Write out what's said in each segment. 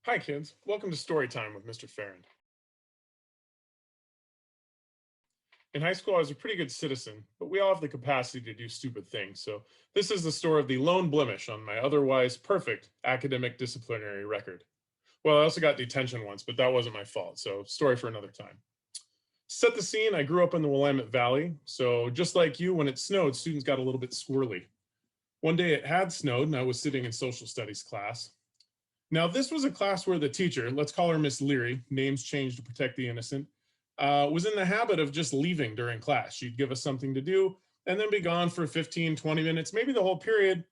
Hi, kids. Welcome to Story Time with Mr. Farron. In high school, I was a pretty good citizen, but we all have the capacity to do stupid things. So, this is the story of the lone blemish on my otherwise perfect academic disciplinary record. Well, I also got detention once, but that wasn't my fault. So, story for another time. To set the scene, I grew up in the Willamette Valley. So, just like you, when it snowed, students got a little bit squirrely. One day it had snowed, and I was sitting in social studies class. Now, this was a class where the teacher, let's call her Miss Leary, names changed to protect the innocent, was in the habit of just leaving during class. She'd give us something to do and then be gone for 15, 20 minutes, maybe the whole period.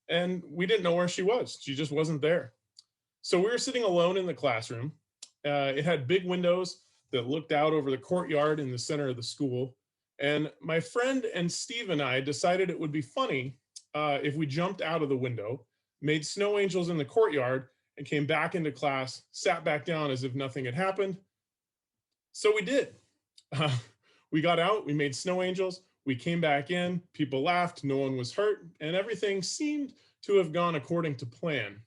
And we didn't know where she was. She just wasn't there. So we were sitting alone in the classroom. It had big windows that looked out over the courtyard in the center of the school. And my friend and Steve and I decided it would be funny if we jumped out of the window, made snow angels in the courtyard, and came back into class, sat back down as if nothing had happened. So we did. Uh, we got out, we made snow angels, we came back in, people laughed, no one was hurt, and everything seemed to have gone according to plan.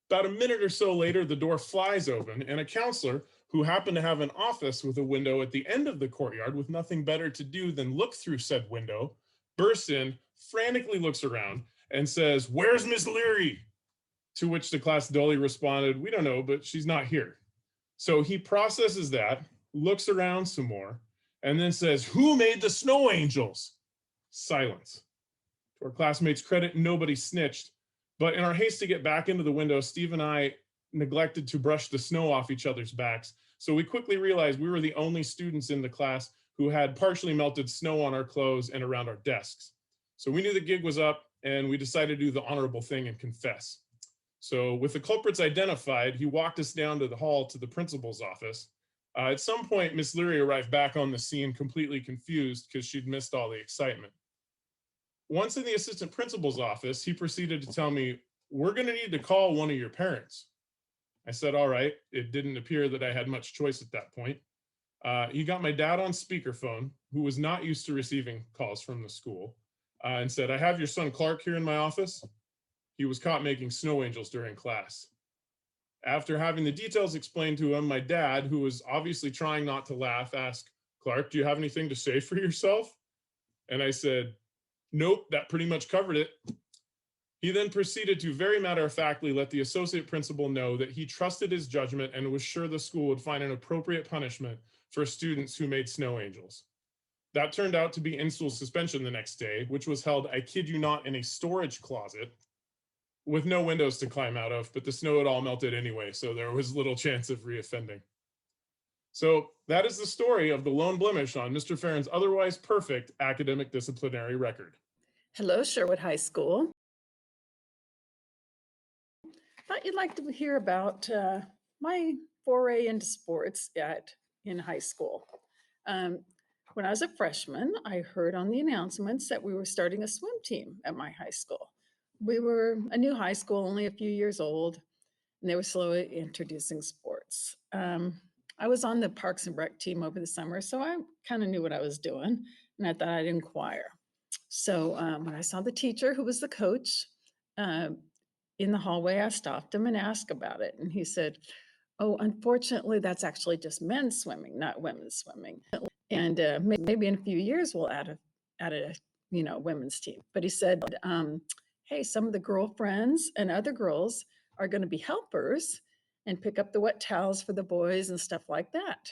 About a minute or so later, the door flies open, and a counselor who happened to have an office with a window at the end of the courtyard with nothing better to do than look through said window bursts in, frantically looks around, and says, "Where's Miss Leary?" To which the class dully responded, "We don't know, but she's not here." So he processes that, looks around some more, and then says, "Who made the snow angels?" Silence. To our classmates' credit, nobody snitched. But in our haste to get back into the window, Steve and I neglected to brush the snow off each other's backs. So we quickly realized we were the only students in the class who had partially melted snow on our clothes and around our desks. So we knew the gig was up, and we decided to do the honorable thing and confess. So, with the culprits identified, he walked us down to the hall to the principal's office. At some point, Miss Leary arrived back on the scene completely confused because she'd missed all the excitement. Once in the assistant principal's office, he proceeded to tell me, "We're going to need to call one of your parents." I said, "All right." It didn't appear that I had much choice at that point. He got my dad on speakerphone, who was not used to receiving calls from the school, and said, "I have your son Clark here in my office. He was caught making snow angels during class." After having the details explained to him, my dad, who was obviously trying not to laugh, asked, "Clark, do you have anything to say for yourself?" And I said, "Nope, that pretty much covered it." He then proceeded to very matter of factly let the associate principal know that he trusted his judgment and was sure the school would find an appropriate punishment for students who made snow angels. That turned out to be in-school suspension the next day, which was held, I kid you not, in a storage closet with no windows to climb out of, but the snow had all melted anyway, so there was little chance of reoffending. So that is the story of the lone blemish on Mr. Farron's otherwise perfect academic disciplinary record. Hello, Sherwood High School. Thought you'd like to hear about my foray into sports in high school. Um, when I was a freshman, I heard on the announcements that we were starting a swim team at my high school. We were a new high school, only a few years old, and they were slowly introducing sports. I was on the Parks and Rec team over the summer, so I kind of knew what I was doing, and I thought I'd inquire. So when I saw the teacher who was the coach uh, in the hallway, I stopped him and asked about it. And he said, "Oh, unfortunately, that's actually just men's swimming, not women's swimming. And maybe in a few years we'll add a women's team." But he said, "Hey, some of the girlfriends and other girls are going to be helpers and pick up the wet towels for the boys and stuff like that."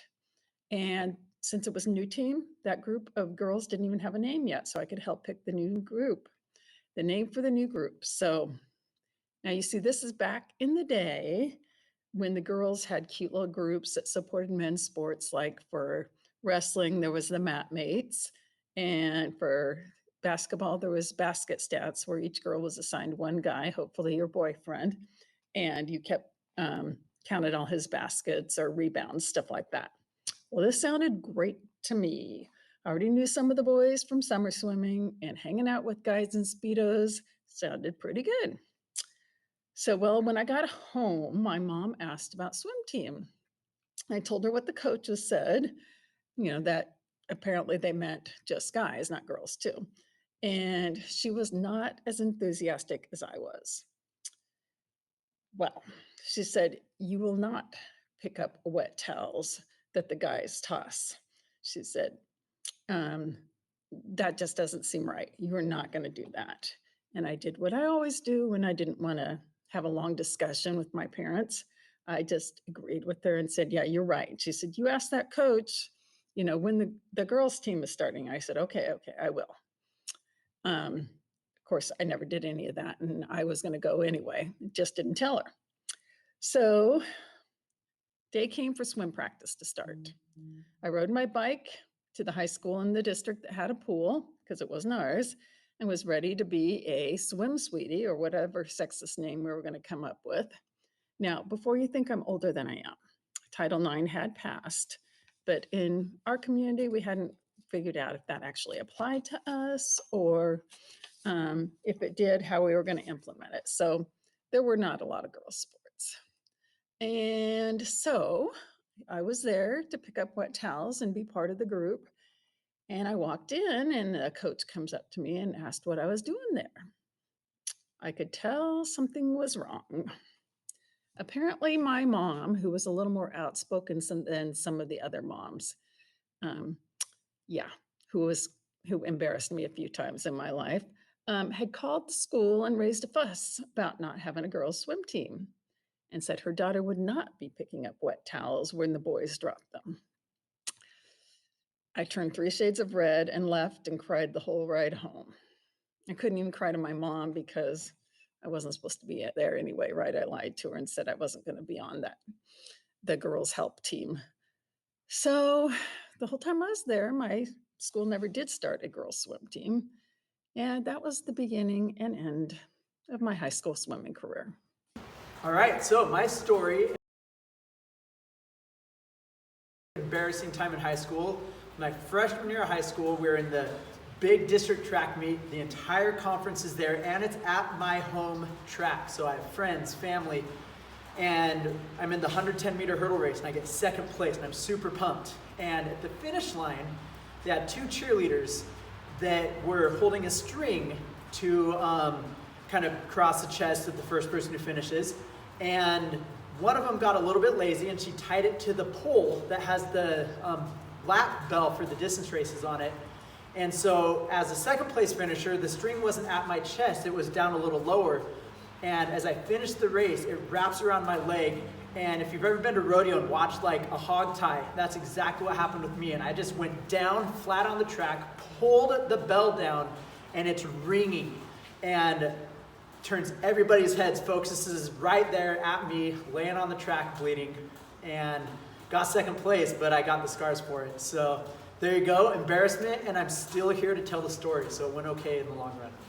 And since it was a new team, that group of girls didn't even have a name yet, so I could help pick the new group, the name for the new group. So now you see, this is back in the day when the girls had cute little groups that supported men's sports. Like for wrestling, there was the mat mates, and for basketball, there was basket stats, where each girl was assigned one guy, hopefully your boyfriend, and you kept counted all his baskets or rebounds, stuff like that. Well, this sounded great to me. I already knew some of the boys from summer swimming, and hanging out with guys in Speedos sounded pretty good. So, well, when I got home, my mom asked about swim team. I told her what the coaches said, that apparently they meant just guys, not girls, too. And she was not as enthusiastic as I was. Well, she said, "You will not pick up wet towels that the guys toss." She said, um, "That just doesn't seem right. You are not going to do that." And I did what I always do when I didn't want to have a long discussion with my parents. I just agreed with her and said, "Yeah, you're right." She said, "You ask that coach, when the girls' team is starting." I said, "Okay, okay, I will." Of course, I never did any of that, and I was going to go anyway. Just didn't tell her. So day came for swim practice to start. I rode my bike to the high school in the district that had a pool, because it wasn't ours, and was ready to be a swim sweetie or whatever sexist name we were going to come up with. Now, before you think I'm older than I am, Title IX had passed, but in our community, we hadn't figured out if that actually applied to us, or if it did, how we were going to implement it. So there were not a lot of girls' sports. And so I was there to pick up wet towels and be part of the group. And I walked in, and a coach comes up to me and asked what I was doing there. I could tell something was wrong. Apparently, my mom, who was a little more outspoken than some of the other moms, um, yeah, who embarrassed me a few times in my life, had called the school and raised a fuss about not having a girls' swim team, and said her daughter would not be picking up wet towels when the boys dropped them. I turned 3 shades of red and left and cried the whole ride home. I couldn't even cry to my mom because I wasn't supposed to be there anyway, right? I lied to her and said I wasn't going to be on the girls' help team. So the whole time I was there, my school never did start a girls' swim team. And that was the beginning and end of my high school swimming career. All right, so my story, embarrassing time in high school. My freshman year of high school, we were in the big district track meet. The entire conference is there, and it's at my home track. So I have friends, family, and I'm in the 110-meter hurdle race, and I get second place, and I'm super pumped. And at the finish line, they had 2 cheerleaders that were holding a string to kind of cross the chest of the first person who finishes. And one of them got a little bit lazy, and she tied it to the pole that has the lap bell for the distance races on it. And so as a second place finisher, the string wasn't at my chest, it was down a little lower. And as I finished the race, it wraps around my leg. And if you've ever been to rodeo and watched like a hog tie, that's exactly what happened with me. And I just went down flat on the track, pulled the bell down, and it's ringing. And turns everybody's heads, focuses right there at me, laying on the track bleeding, and got second place, but I got the scars for it. So there you go, embarrassment, and I'm still here to tell the story, so it went okay in the long run.